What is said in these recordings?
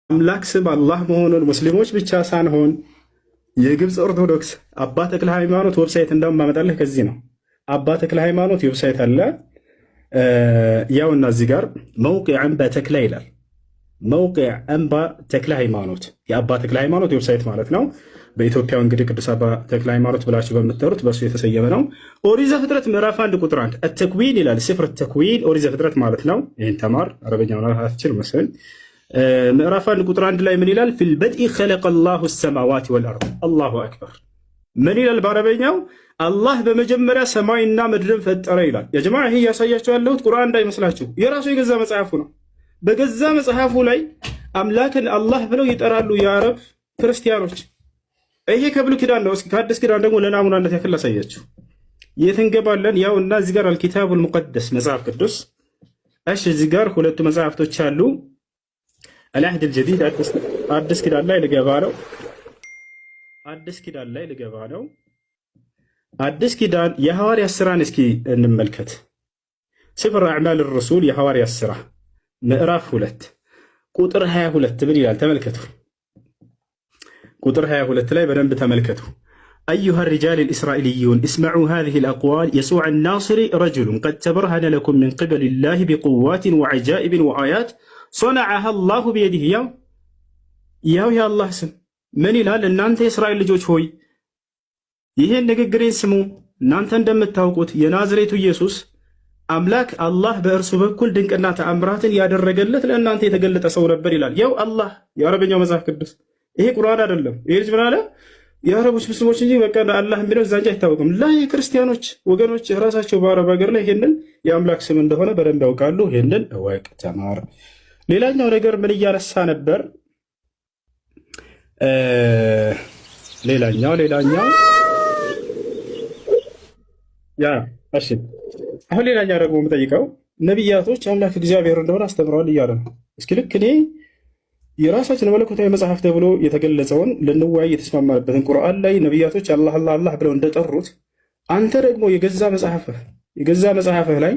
አምላክ ስም አላህ መሆኑን ሙስሊሞች ብቻ ሳንሆን የግብፅ ኦርቶዶክስ አባ ተክለ ሃይማኖት ዌብሳይት እንዳውም ማመጣለህ ከዚህ ነው። አባ ተክለ ሃይማኖት ዌብሳይት አለ። ያውና እዚህ ጋር መውቂዕ አንባ ተክለ ይላል። መውቂዕ አንባ ተክለ ሃይማኖት የአባ ተክለ ሃይማኖት ዌብሳይት ማለት ነው። በኢትዮጵያ እንግዲህ ቅዱስ አባ ተክለ ሃይማኖት ብላችሁ በምትጠሩት በእሱ የተሰየመ ነው። ኦሪት ዘፍጥረት ምዕራፍ 1 ቁጥር 1 አተክዊን ይላል። ስፍር ተክዊን ኦሪት ዘፍጥረት ማለት ነው። ይህን ተማር አረበኛ ማለት አትችል መሰለኝ። ምዕራፍ 1 ቁጥር 1 ላይ ምን ይላል? ፊል በድኢ ኸለቀ አላሁ ሰማዋት ወልአርድ። አላሁ አክበር። ምን ይላል በአረበኛው? አላህ በመጀመሪያ ሰማይና ምድርን ፈጠረ ይላል። የጀማ ይሄ እያሳያቸው ያለሁት ቁርአን እንዳይመስላችሁ የራሱ የገዛ መጽሐፉ ነው። በገዛ መጽሐፉ ላይ አምላክን አላህ ብለው ይጠራሉ የአረብ ክርስቲያኖች። ይሄ ከብሉይ ኪዳን ነው። እስኪ ከአዲስ ኪዳን ደግሞ ለናሙናነት ያክል ላሳያችሁ። የት እንገባለን? ያው እና እዚህ ጋር አልኪታቡል ሙቀደስ መጽሐፍ ቅዱስ። እሺ እዚህ ጋር ሁለቱ መጽሐፍቶች አሉ። አልአህድ አልጀዲድ አዲስ ኪዳን ላይ ልገባ ነው። አዲስ ኪዳን ላይ ልገባ ነው። አዲስ ኪዳን የሐዋርያት ሥራን እስኪ እንመልከት። ስፍር አዕማል ረሱል የሐዋርያት ሥራ ምዕራፍ 2 ቁጥር 22 ምን ይላል? ተመልከቱ። ቁጥር 22 ላይ በደንብ ተመልከቱ። أيها الرجال الإسرائيليون اسمعوا هذه الأقوال يسوع الناصري رجل قد تبرهن لكم من قبل الله بقوات وعجائب وآيات صنعها الله بيده يا الله سم من ይላል? እናንተ የእስራኤል ልጆች ሆይ ይህን ንግግሬን ስሙ። እናንተ እንደምታውቁት የናዝሬቱ ኢየሱስ አምላክ አላህ በእርሱ በኩል ድንቅና ተአምራትን ያደረገለት ለእናንተ የተገለጠ ሰው ነበር ይላል። ያው አላህ የአረበኛው መጽሐፍ ቅዱስ ይሄ ቁርአን አይደለም። ይሄ ልጅ ምን አለ? የአረቦች ሙስሊሞች እንጂ በቃ አላህ የሚለው እዛ እንጂ አይታወቅም። ላይ ክርስቲያኖች ወገኖች ራሳቸው በአረብ ሀገር ላይ ይሄንን የአምላክ ስም እንደሆነ በደንብ ያውቃሉ። ይሄንን እወቅ፣ ተማር። ሌላኛው ነገር ምን እያነሳ ነበር? ሌላኛው ያ እሺ፣ አሁን ሌላኛው ደግሞ የምጠይቀው ነቢያቶች አምላክ እግዚአብሔር እንደሆነ አስተምረዋል እያለ ነው። እስኪ ልክ እኔ የራሳችን መለኮታዊ መጽሐፍ ተብሎ የተገለጸውን ልንወያይ የተስማማበትን ቁርአን ላይ ነቢያቶች አላህ አላህ አላህ ብለው እንደጠሩት አንተ ደግሞ የገዛ መጽሐፍህ ላይ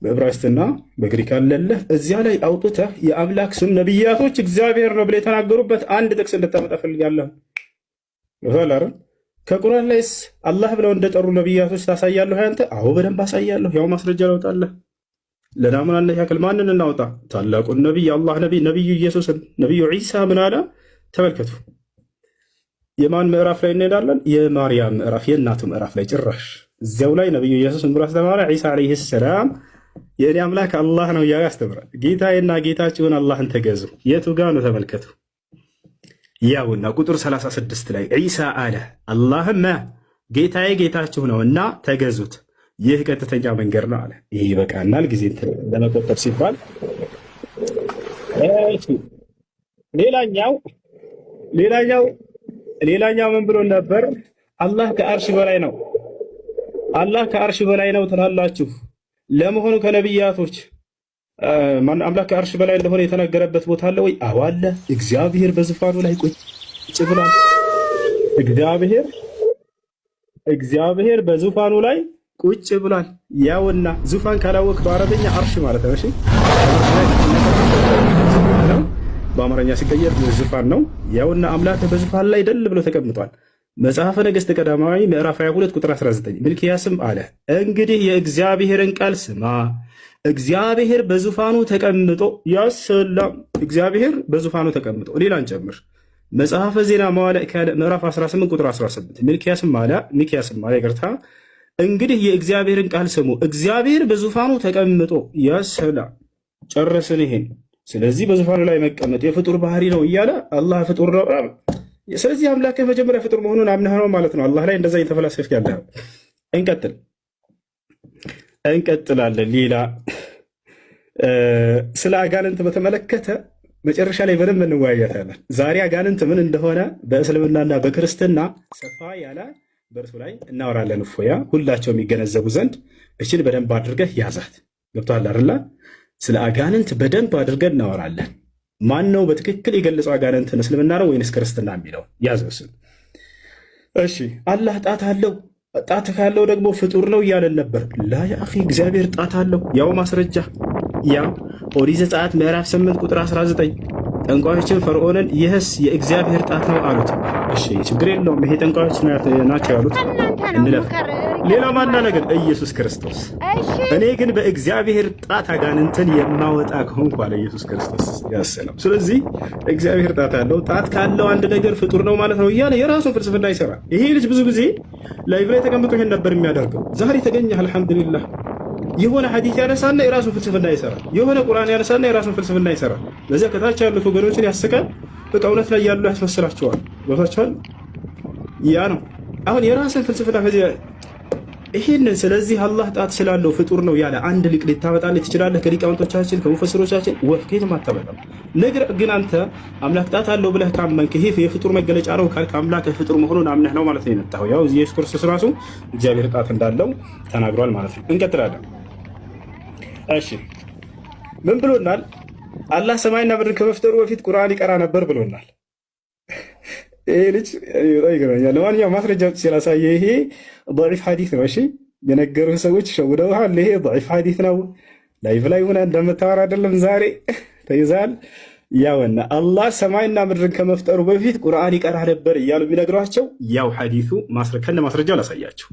በዕብራይስጥና በግሪክ አለለህ እዚያ ላይ አውጥተህ የአምላክ ስም ነቢያቶች እግዚአብሔር ነው ብለው የተናገሩበት አንድ ጥቅስ እንድታመጣ ፈልጋለሁ። ይላል ከቁርአን ላይስ አላህ ብለው እንደጠሩ ነቢያቶች ታሳያለህ አንተ? አዎ በደንብ አሳያለሁ። ያው ማስረጃ ላውጣለህ። ለናሙናነት ያክል ማንን እናውጣ? ታላቁን ነቢይ አላህ ነቢዩ ኢየሱስን። ነቢዩ ዒሳ ምን አለ? ተመልከቱ። የማን ምዕራፍ ላይ እንሄዳለን? የማርያም ምዕራፍ፣ የእናቱ ምዕራፍ ላይ ጭራሽ እዚያው ላይ ነቢዩ ኢየሱስ ብሎ አስተማረ። ዒሳ ዓለይሂ ሰላም የእኔ አምላክ አላህ ነው እያለ ያስተምራል። ጌታዬና ጌታችሁን አላህን ተገዙ። የቱ ጋ ነው? ተመልከቱ። ያውና ቁጥር 36 ላይ ዒሳ አለ አላህም ጌታዬ ጌታችሁ ነውና ተገዙት፣ ይህ ቀጥተኛ መንገድ ነው አለ። ይህ ይበቃናል ጊዜ ለመቆጠብ ሲባል። ሌላኛው ምን ብሎ ነበር? አላህ ከአርሽ በላይ ነው። አላህ ከአርሽ በላይ ነው ትላላችሁ። ለመሆኑ ከነቢያቶች አምላክ ከአርሽ በላይ እንደሆነ የተነገረበት ቦታ አለ ወይ? አዎ አለ። እግዚአብሔር በዙፋኑ ላይ ቁጭ ብሏል። እግዚአብሔር በዙፋኑ ላይ ቁጭ ብሏል። ያውና ዙፋን ካላወቅ በአረበኛ አርሽ ማለት ነው። እሺ በአማርኛ ሲቀየር ዙፋን ነው። ያውና አምላክ በዙፋን ላይ ደል ብሎ ተቀምጧል። መጽሐፈ ነገሥት ቀዳማዊ ምዕራፍ 22 ቁጥር 19 ሚልክያስም አለ እንግዲህ የእግዚአብሔርን ቃል ስማ፣ እግዚአብሔር በዙፋኑ ተቀምጦ ያሰላም። እግዚአብሔር በዙፋኑ ተቀምጦ ሌላን ጨምር። መጽሐፈ ዜና መዋዕል ምዕራፍ 18 ቁጥር 18 ሚልክያስም አለ ይቅርታ እንግዲህ የእግዚአብሔርን ቃል ስሙ፣ እግዚአብሔር በዙፋኑ ተቀምጦ ያሰላም። ጨረስን ይሄን። ስለዚህ በዙፋኑ ላይ መቀመጥ የፍጡር ባህሪ ነው እያለ አላህ ፍጡር ነው። ስለዚህ አምላክ መጀመሪያ ፍጡር መሆኑን አምነህ ነው ማለት ነው። አላህ ላይ እንደዛ እየተፈላሰፍክ ያለህ። እንቀጥላለን። ሌላ ስለ አጋንንት በተመለከተ መጨረሻ ላይ በደንብ እንወያያታለን። ዛሬ አጋንንት ምን እንደሆነ በእስልምናና በክርስትና ሰፋ ያለ በእርሱ ላይ እናወራለን። እፎያ ሁላቸው የሚገነዘቡ ዘንድ እችን በደንብ አድርገህ ያዛት። ገብቶሃል አይደል? ስለ አጋንንት በደንብ አድርገን እናወራለን። ማን ነው በትክክል የገለጸው አጋንንትን? እስልምና ነው ወይንስ ክርስትና የሚለው? ያዘው። እሺ አላህ ጣት አለው፣ ጣት ካለው ደግሞ ፍጡር ነው እያለን ነበር። ላ ያ አኺ እግዚአብሔር ጣት አለው። ያው ማስረጃ ያው ኦሪት ዘጸአት ምዕራፍ 8 ቁጥር 19 ጠንቋዮችን ፈርዖንን ይህስ የእግዚአብሔር ጣት ነው አሉት። እሺ ችግር የለውም ይሄ ጠንቋዮች ናቸው ያሉት እንለፍ። ሌላ ማና ነገር ኢየሱስ ክርስቶስ እኔ ግን በእግዚአብሔር ጣት አጋንንትን የማወጣ ከሆንኩ አለ ኢየሱስ ክርስቶስ ያሰለም። ስለዚህ እግዚአብሔር ጣት አለው። ጣት ካለው አንድ ነገር ፍጡር ነው ማለት ነው እያለ የራሱን ፍልስፍና ይሰራል። ይሄ ልጅ ብዙ ጊዜ ላይቭ ላይ ተቀምጦ ይሄን ነበር የሚያደርገው። ዛሬ ተገኘህ አልሐምዱሊላህ። የሆነ ሐዲስ ያነሳና የራሱን ፍልስፍና ይሰራል። የሆነ ቁርአን ያነሳና የራሱን ፍልስፍና ይሰራል። ለዚያ ከታች ያሉት ወገኖችን ያስቃል። በቃ እውነት ላይ ያሉ ያስመስላቸዋል። ቦታቸዋል ያ ነው አሁን የራስን ፍልስፍና ከዚህ ይሄንን። ስለዚህ አላህ ጣት ስላለው ፍጡር ነው ያለ አንድ ሊቅ ልታመጣልህ ትችላለህ? ከሊቃውንቶቻችን ከሙፈሲሮቻችን ወፍኬት ማታመጣም ነገር ግን አንተ አምላክ ጣት አለው ብለህ ካመንክ ይሄ የፍጡር መገለጫ ነው ካልክ አምላክ ፍጡር መሆኑን አምነህ ነው ማለት ነው የመጣኸው። ያው ኢየሱስ ክርስቶስ ራሱ እግዚአብሔር ጣት እንዳለው ተናግሯል ማለት ነው። እንቀጥላለን። እሺ ምን ብሎናል? አላህ ሰማይና ምድርን ከመፍጠሩ በፊት ቁርአን ይቀራ ነበር ብሎናል። ይሄ ልጅ ይገርመኛል። ለማንኛውም ማስረጃ ስላሳየ ይሄ ضعيف ሐዲስ ነው። እሺ የነገሩህ ሰዎች ሸውደውሃል። ይሄ ضعيف ሐዲስ ነው። ላይቭ ላይ ሆነ እንደምታወራ አይደለም ዛሬ ተይዛል። ያውና አላህ ሰማይና ምድርን ከመፍጠሩ በፊት ቁርአን ይቀራ ነበር እያሉ ቢነግሯቸው ያው ሐዲሱ ከነ ማስረጃው ላሳያቸው።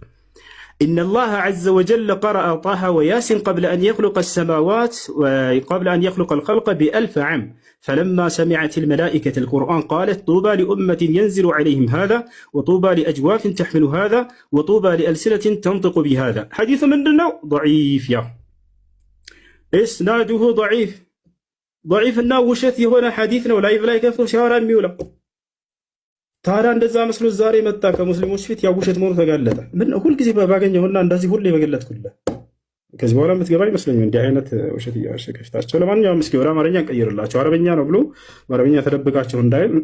إن الله عز وجل قرأ طه وياسين قبل أن يخلق السماوات وقبل أن يخلق الخلق ب1000 عام فلما سمعت الملائكة القرآن قالت طوبى لأمة ينزل عليهم هذا وطوبى لأجواف تحمل هذا وطوبى لألسنة تنطق بهذا. حديث من دونه ضعيف يا إسناده ضعيف الناو وشثي هنا حديثنا ولا يفلا يكفر شهرا ميولا ታዲያ እንደዛ መስሎ ዛሬ መጣ ከሙስሊሞች ፊት ያው ውሸት መሆኑ ተጋለጠ። ምን ሁሉ ጊዜ ባገኘውና እንደዚህ ሁሉ የበገለጥኩልህ ከዚህ በኋላ የምትገባ ይመስለኛል እንዲህ አይነት ውሸት እያወሸ ከፊታቸው። ለማንኛውም እስኪ ወደ አማርኛ እንቀይርላቸው። አረበኛ ነው ብሎ በአረበኛ ተደብቃቸው እንዳይል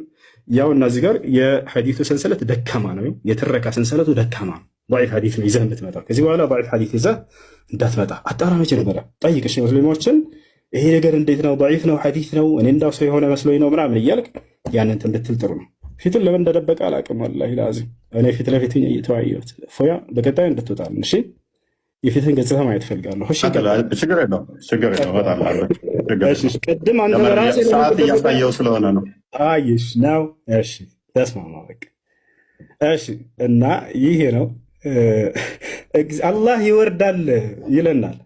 ያው እነዚህ ጋር የሐዲሱ ሰንሰለት ደካማ ነው፣ የትረካ ሰንሰለቱ ደካማ ነው። ضعيف ሐዲስ ነው ይዘህ የምትመጣ ከዚህ በኋላ ضعيف ሐዲስ ይዘህ እንዳትመጣ። አጣራ መጀመሪያ ጠይቅሽ ሙስሊሞችን ይሄ ነገር እንዴት ነው ضعيف ነው ሐዲስ ነው እኔ እንዳው ሰው የሆነ መስሎኝ ነው ምናምን እያልክ ያንን እንድትል ጥሩ ነው። ፊቱን ለምን እንደደበቀ አላውቅም። ወላሂ ላዚም እኔ ፊት ለፊት እየተወያየሁት ፎያ በቀጣይ እንድትወጣልን እሺ፣ የፊትን ገጽታ ማየት ፈልጋለሁ። እሺ ችግር የለውም እወጣለሁ። ቅድም አንተ በራስህ ሰዓት እያሳየው ስለሆነ ነው። አይሽ ነው። እሺ ተስማማ በቃ እሺ። እና ይሄ ነው አላህ ይወርዳል ይለናል።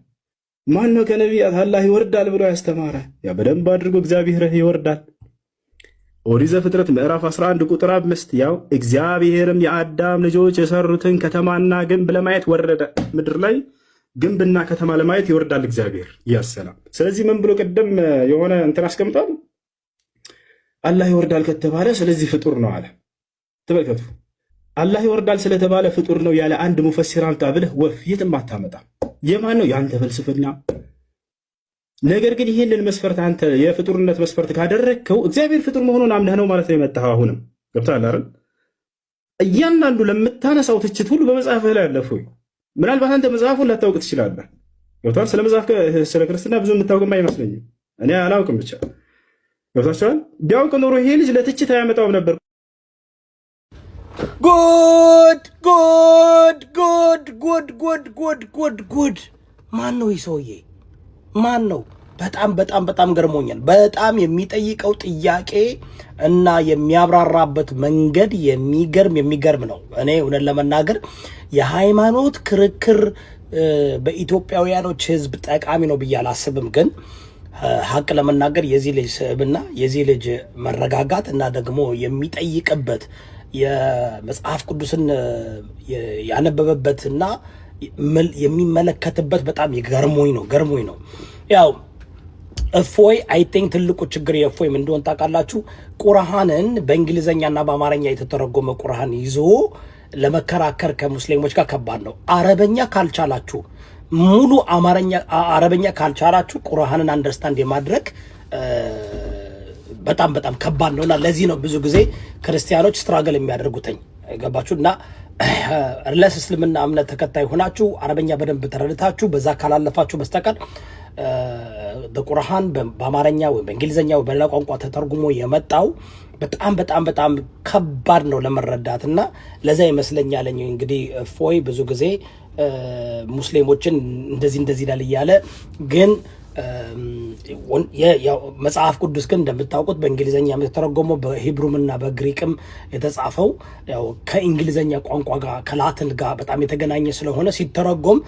ማን ነው ከነቢያት አላህ ይወርዳል ብሎ ያስተማረ? ያ በደንብ አድርጎ እግዚአብሔር ይወርዳል። ኦሪት ዘፍጥረት ምዕራፍ 11 ቁጥር 5 ያው እግዚአብሔርም የአዳም ልጆች የሰሩትን ከተማና ግንብ ለማየት ወረደ። ምድር ላይ ግንብና ከተማ ለማየት ይወርዳል እግዚአብሔር ያሰላም። ስለዚህ ምን ብሎ ቅድም የሆነ እንትን አስቀምጧል። አላህ ይወርዳል ከተባለ ስለዚህ ፍጡር ነው አለ። ተመልከቱ፣ አላህ ይወርዳል ስለተባለ ፍጡር ነው ያለ አንድ ሙፈሲር አምጣ ብለህ ወፍ የትም አታመጣም። የማን ነው? የአንተ ፍልስፍና። ነገር ግን ይህንን መስፈርት አንተ የፍጡርነት መስፈርት ካደረግከው እግዚአብሔር ፍጡር መሆኑን አምነህ ነው ማለት ነው የመጣኸው። አሁንም ገብቶሃል አይደል? እያንዳንዱ ለምታነሳው ትችት ሁሉ በመጽሐፍህ ላይ አለፈው። ምናልባት አንተ መጽሐፉን ላታውቅ ትችላለህ። ገብቶሃል? ስለ መጽሐፍ ስለ ክርስትና ብዙ የምታውቅም አይመስለኝም። እኔ አላውቅም ብቻ ገብታችኋል። ቢያውቅ ኖሮ ይሄ ልጅ ለትችት አያመጣውም ነበር። ጉድ ጉድ ጉድ ጉድ ጉድ ጉድ ጉድ ጉድ! ማን ነው ይህ ሰውዬ? ማን ነው? በጣም ገርሞኛል። በጣም የሚጠይቀው ጥያቄ እና የሚያብራራበት መንገድ የሚገርም ነው። እኔ እውነት ለመናገር የሃይማኖት ክርክር በኢትዮጵያውያኖች ሕዝብ ጠቃሚ ነው ብዬ አላስብም። ግን ሀቅ ለመናገር የዚህ ልጅ ስብዕና የዚህ ልጅ መረጋጋት እና ደግሞ የሚጠይቅበት የመጽሐፍ ቅዱስን ያነበበበትና የሚመለከትበት በጣም ገርሞኝ ነው። ያው እፎይ አይ ቲንክ ትልቁ ችግር የእፎይ ምን እንደሆነ ታውቃላችሁ? ቁርአንን በእንግሊዘኛና በአማርኛ የተተረጎመ ቁርአን ይዞ ለመከራከር ከሙስሊሞች ጋር ከባድ ነው። አረበኛ ካልቻላችሁ ሙሉ አረበኛ ካልቻላችሁ ቁርአንን አንደርስታንድ የማድረግ በጣም ከባድ ነውና ለዚህ ነው ብዙ ጊዜ ክርስቲያኖች ስትራግል የሚያደርጉትኝ ገባችሁና ለስ እስልምና እምነት ተከታይ ሆናችሁ አረበኛ በደንብ ተረድታችሁ በዛ ካላለፋችሁ በስተቀር በቁርአን በአማርኛ ወይ በእንግሊዘኛ ወይ በሌላ ቋንቋ ተተርጉሞ የመጣው በጣም ከባድ ነው ለመረዳትና ለዛ ይመስለኛል እንግዲህ ፎይ ብዙ ጊዜ ሙስሊሞችን እንደዚህ ይላል እያለ ግን መጽሐፍ ቅዱስ ግን እንደምታውቁት በእንግሊዝኛ የተተረጎመው በሂብሩምና በግሪክም የተጻፈው ያው ከእንግሊዝኛ ቋንቋ ጋር ከላትን ጋር በጣም የተገናኘ ስለሆነ ሲተረጎም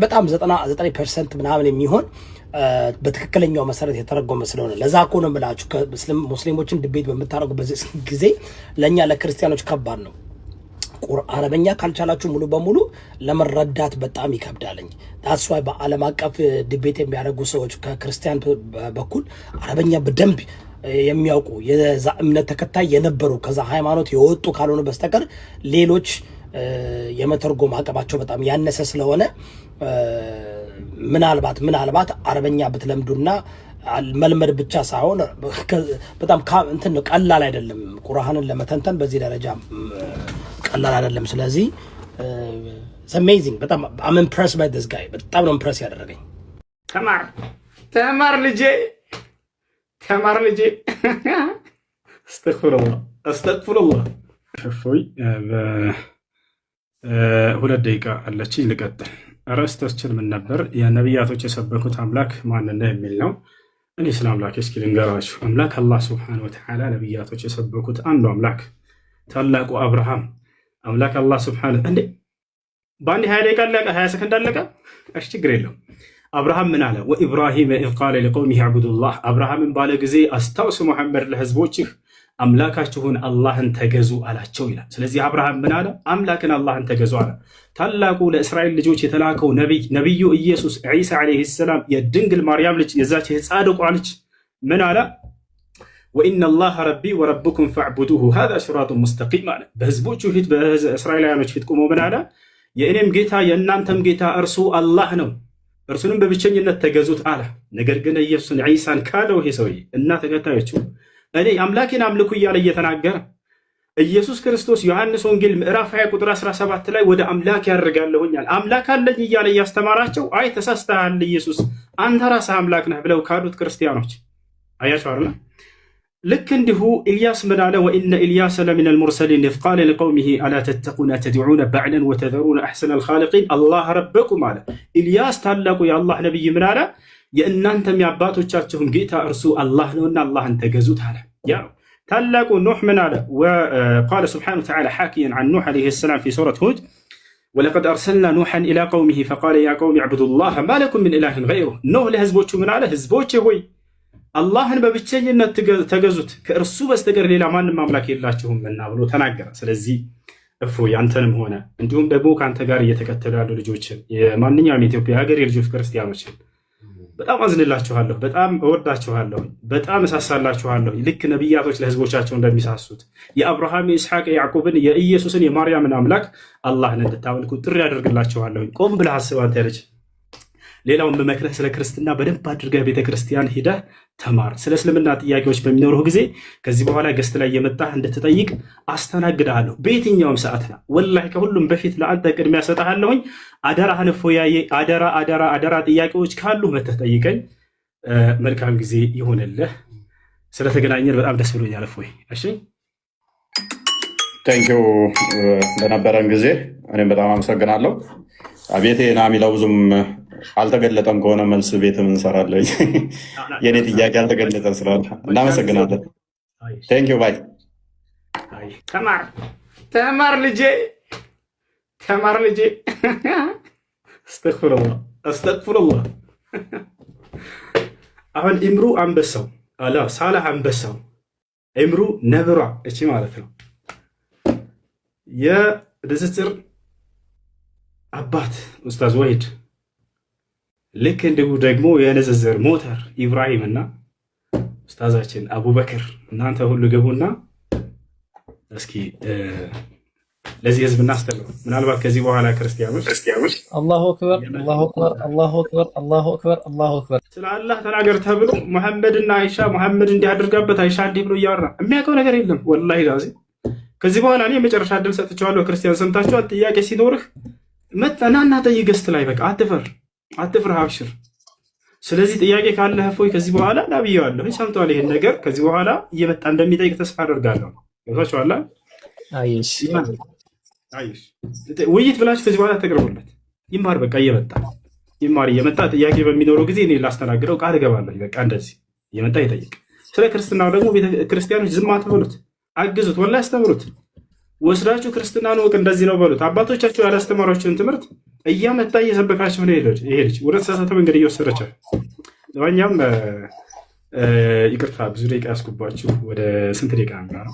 በጣም 99% ምናምን የሚሆን በትክክለኛው መሰረት የተረጎመ ስለሆነ ለዛ እኮ ነው የምላችሁ ሙስሊሞችን ዲቤት በምታረጉበት ጊዜ ለኛ ለክርስቲያኖች ከባድ ነው። አረበኛ ካልቻላችሁ ሙሉ በሙሉ ለመረዳት በጣም ይከብዳልኝ። that's why በዓለም አቀፍ ዲቤት የሚያደርጉ ሰዎች ከክርስቲያን በኩል አረበኛ በደንብ የሚያውቁ የዛ እምነት ተከታይ የነበሩ ከዛ ሃይማኖት የወጡ ካልሆነ በስተቀር ሌሎች የመተርጎም አቅማቸው በጣም ያነሰ ስለሆነ ምናልባት አረበኛ ብትለምዱና መልመድ ብቻ ሳይሆን በጣም እንትን ነው ቀላል አይደለም። ቁርአንን ለመተንተን በዚህ ደረጃ ቀላል አይደለም። ስለዚህ amazing በጣም I'm impressed by this guy። በጣም ነው impress ያደረገኝ። ተማር ልጄ አስተግፍሩላህ እፎይ። ሁለት ደቂቃ አለችኝ ልቀጥል። ርዕሳችን ምን ነበር? የነቢያቶች የሰበኩት አምላክ ማንና የሚል ነው። እኔ ስለ አምላክ እስኪ ልንገራችሁ። አምላክ አላህ ሱብሓነሁ ወተዓላ ነቢያቶች የሰበኩት አንዱ አምላክ ታላቁ አብርሃም አምላክ አላህ ሱብሓነሁ እንዴ በአንድ 20 ደቂቃ አለቀ፣ 20 ሰከንድ አለቀ። እሺ ችግር የለውም። አብርሃም ምን አለ? ወኢብራሂም ኢዝ ቃለ ሊቀውሚሂ አዕቡዱላህ። አብርሃምን ባለ ጊዜ አስታውስ ሙሐመድ ለህዝቦችህ አምላካችሁን አላህን ተገዙ አላቸው ይላል። ስለዚህ አብርሃም ምን አለ? አምላክን አላህን ተገዙ አለ። ታላቁ ለእስራኤል ልጆች የተላከው ነቢዩ ኢየሱስ ዒሳ ዓለይሂ ሰላም የድንግል ማርያም ልጅ የዛች የጻድቋ ልጅ ምን አለ? ወኢነ አላህ ረቢ ወረብኩም ፈዕቡዱሁ ሃዛ ሲራጡን ሙስተቂም አለ። በህዝቦቹ ፊት በእስራኤላውያኖች ፊት ቆሞ ምን አለ? የእኔም ጌታ የእናንተም ጌታ እርሱ አላህ ነው፣ እርሱንም በብቸኝነት ተገዙት አለ። ነገር ግን ኢየሱስን ዒሳን ካለው ይሄ ሰውዬ እና ተከታዮቹ እኔ አምላኬን አምልኩ እያለ እየተናገረ ኢየሱስ ክርስቶስ ዮሐንስ ወንጌል ምዕራፍ 20 ቁጥር 17 ላይ ወደ አምላክ ያደርጋለሁኛል አምላክ አለኝ እያለ እያስተማራቸው አይ ተሳስተሃል ኢየሱስ አንተ ራስህ አምላክ ነህ ብለው ካዱት ክርስቲያኖች አያችሁ አይደል? ልክ እንዲሁ ኢልያስ ምን አለ? ወኢነ ኢልያስ ለሚነል ሙርሰሊን ኢዝ ቃለ ሊቀውሚሂ አላ ተተቁነ ተድዑነ በዕለን ወተዘሩነ አሕሰነል ኻሊቂን አላህ ረበኩም አለ። ኢልያስ ታላቁ የአላህ ነቢይ ምን አለ? የእናንተም የአባቶቻችሁን ጌታ እርሱ አላህ ነውና አላህን ተገዙት አለ። ያ ታላቁ ኑህ ምን አለ? ወቃለ ስብሓነሁ ወተዓላ ሓኪየን ዐን ኑህ ዓለይሂ ሰላም ፊ ሱረት ሁድ ወለቀድ አርሰልና ኑሐን ኢላ ቀውሚሂ ፈቃለ ያ ቀውሚ ዕቡዱላህ ማ ለኩም ሚን ኢላሂን ገይሩህ። ኖህ ለህዝቦቹ ምን አለ? ህዝቦቼ ሆይ አላህን በብቸኝነት ተገዙት ከእርሱ በስተቀር ሌላ ማንም አምላክ የላችሁምና ብሎ ተናገረ። ስለዚህ እፎይ አንተንም ሆነ እንዲሁም ደግሞ ከአንተ ጋር እየተከተሉ ያሉ ልጆችን የማንኛውም የኢትዮጵያ ሀገር የልጆች ክርስቲያኖችን በጣም አዝንላችኋለሁ፣ በጣም እወዳችኋለሁ፣ በጣም እሳሳላችኋለሁ። ልክ ነቢያቶች ለህዝቦቻቸው እንደሚሳሱት የአብርሃም የኢስሐቅ የያዕቆብን የኢየሱስን የማርያምን አምላክ አላህን እንድታመልኩ ጥሪ ያደርግላችኋለሁ። ቆም ብለህ አስብ አንተ ልጅ። ሌላውን በመክረህ ስለ ክርስትና በደንብ አድርገህ ቤተክርስቲያን ሂደህ ተማር። ስለ እስልምና ጥያቄዎች በሚኖሩህ ጊዜ ከዚህ በኋላ ገስት ላይ የመጣህ እንድትጠይቅ አስተናግድሃለሁ በየትኛውም ሰዓት ነው። ወላሂ ከሁሉም በፊት ለአንተ ቅድሚያ ሰጥሃለሁኝ። አደራህን እፎያዬ፣ አደራ ጥያቄዎች ካሉ መተህ ጠይቀኝ። መልካም ጊዜ ይሆንልህ። ስለተገናኘን በጣም ደስ ብሎኛል እፎይ። እሺ ቴንኪው ለነበረን ጊዜ እኔም በጣም አመሰግናለሁ። አቤቴ ና የሚለው ብዙም አልተገለጠም ከሆነ መልስ ቤትም እንሰራለን። የኔ ጥያቄ አልተገለጠም ስላለ እናመሰግናለን። ቴንኪው ባይ። ተማር ልጄ አስተግፍሩላህ። አሁን ኢምሩ አንበሳው አላ ሳላህ አንበሳው ኢምሩ ነብሯ እቺ ማለት ነው የንጽጽር አባት ኡስታዝ ወሂድ ልክ እንዲሁ ደግሞ የንጽጽር ሞተር ኢብራሂም እና ኡስታዛችን አቡበክር እናንተ ሁሉ ገቡና እስኪ ለዚህ ህዝብ እናስተምሩ። ምናልባት ከዚህ በኋላ ክርስቲያኖች አላሁ አክበር ስለ አላህ ተናገር ተብሎ መሐመድና አይሻ መሐመድ እንዲያደርጋበት አይሻ እንዲህ ብሎ እያወራ የሚያውቀው ነገር የለም። ወላሂ ላዚ ከዚህ በኋላ እኔ የመጨረሻ እድል ሰጥቼዋለሁ። ክርስቲያን ሰምታችኋል። ጥያቄ ሲኖርህ መጠናና ጠይቅ ገስት ላይ በቃ አትፍር አብሽር። ስለዚህ ጥያቄ ካለህ እፎይ ከዚህ በኋላ ናብየዋለሁ ሰምተዋል። ይሄን ነገር ከዚህ በኋላ እየመጣ እንደሚጠይቅ ተስፋ አደርጋለሁ። ገብታችኋል? አይሽ ውይይት ብላችሁ ከዚህ በኋላ ተቀርቡለት ይማር። በቃ እየመጣ ይማር የመጣ ጥያቄ በሚኖረው ጊዜ እኔ ላስተናግደው ቃል እገባለሁ። በቃ እንደዚህ የመጣ ይጠይቅ። ስለ ክርስትናው ደግሞ ክርስቲያኖች ዝም አትበሉት፣ አግዙት፣ ወላሂ አስተምሩት። ወስዳችሁ ክርስትናን ወቅ እንደዚህ ነው በሉት። አባቶቻችሁ ያላስተማሯቸውን ትምህርት እያመጣ እየሰበካቸው ነው ይሄ ልጅ ወደ ተሳሳተ መንገድ እየወሰደቻል። ለማንኛውም ይቅርታ ብዙ ደቂቃ ያስኩባችሁ። ወደ ስንት ደቂቃ ነው?